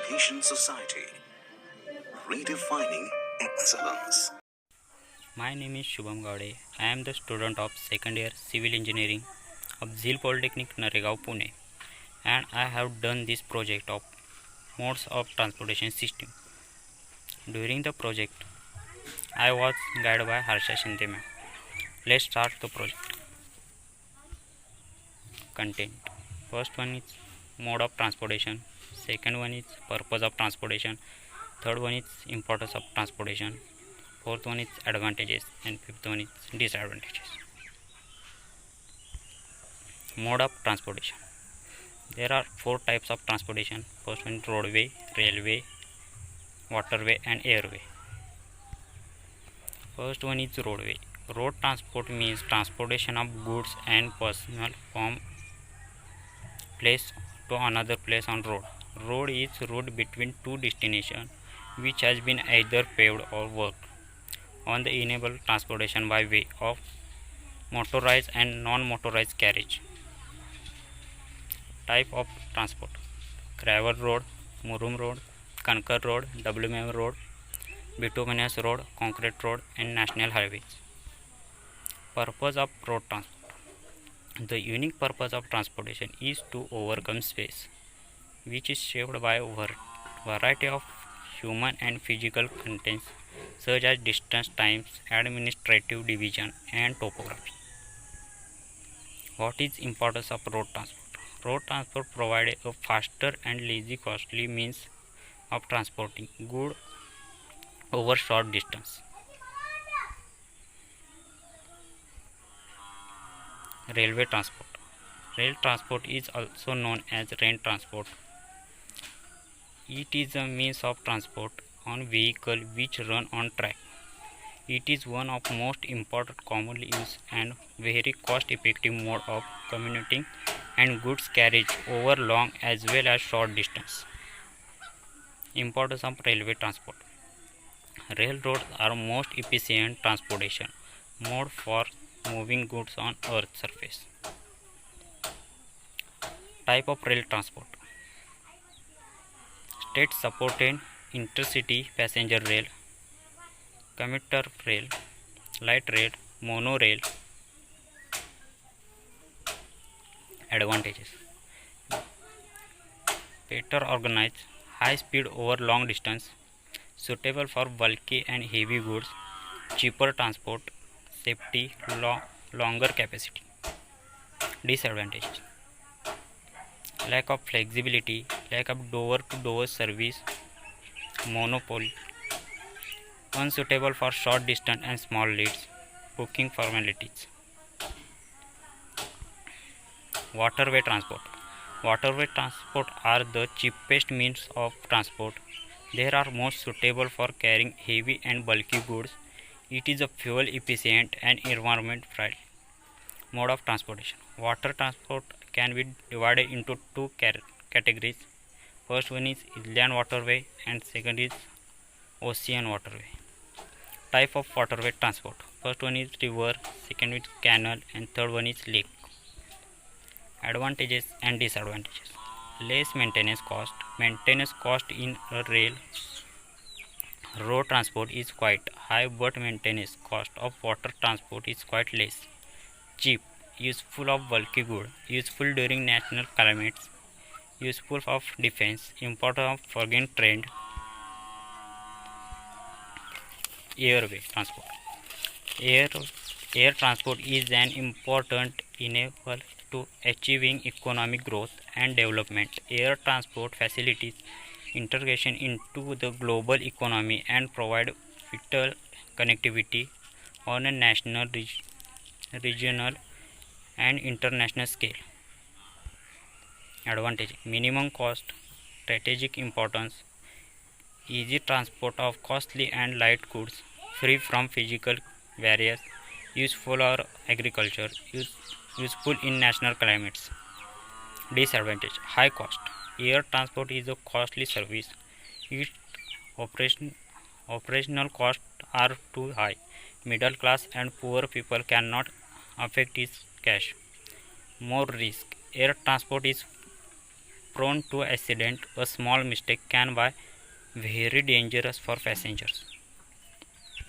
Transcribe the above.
Education Society, redefining excellence. My name is Shubham Gade. I am the student of second year civil engineering of Zil Polytechnic Naregaon, Pune, and I have done this project of modes of transportation system. During the project, I was guided by Harsha Shinde ma'am. Let's start the project. Content. First one is mode of transportation. Second one is purpose of transportation. Third one is importance of transportation. Fourth one is advantages, and fifth one is disadvantages. Mode of transportation. There are four types of transportation. First one is roadway, railway, waterway, and airway. First one is roadway. Road transport means transportation of goods and personnel from place to another place on road. Road is road between two destinations which has been either paved or worked on the enable transportation by way of motorized and non-motorized carriage. Type of transport: gravel road, Murum road, Kankar road, WMM road, bituminous road, concrete road, and national highways. Purpose of road transport. The unique purpose of transportation is to overcome space, which is shaped by a variety of human and physical contents such as distance, times, administrative division, and topography. What is importance of road transport? Road transport provides a faster and less costly means of transporting goods over short distance. Railway transport. Rail transport is also known as rail transport. It is a means of transport on vehicle which run on track. It is one of most important commonly used and very cost effective mode of commuting and goods carriage over long as well as short distance. Importance of railway transport. Railroads are most efficient transportation mode for moving goods on earth's surface. Type of rail transport: state supported intercity passenger rail, commuter rail, light rail, monorail. Advantages: better organized, high speed over long distance, suitable for bulky and heavy goods, cheaper transport, safety, longer capacity. Disadvantages: lack of flexibility, lack of door to door service, monopoly, unsuitable for short distance and small leads, booking formalities. Waterway transport. Waterway transport are the cheapest means of transport. They are most suitable for carrying heavy and bulky goods. It is a fuel efficient and environment friendly mode of transportation. Water transport can be divided into two categories. First one is inland waterway and second is ocean waterway. Type of waterway transport: first one is river, second is canal, and third one is lake. Advantages and disadvantages: less maintenance cost. Maintenance cost in a rail road transport is quite high, but maintenance cost of water transport is quite less. Cheap, useful of bulky good, useful during national climates, useful of defense, important of foreign trade. Airway transport. Air, air transport is an important enabler to achieving economic growth and development. Air transport facilitates integration into the global economy and provide vital connectivity on a national, regional, and international scale. Advantage: minimum cost, strategic importance, easy transport of costly and light goods, free from physical barriers, useful for agriculture, useful in national climates. Disadvantage: high cost. Air transport is a costly service. Its operation, operational costs are too high. Middle class and poor people cannot afford its cash. More risk. Air transport is prone to accident. A small mistake can be very dangerous for passengers.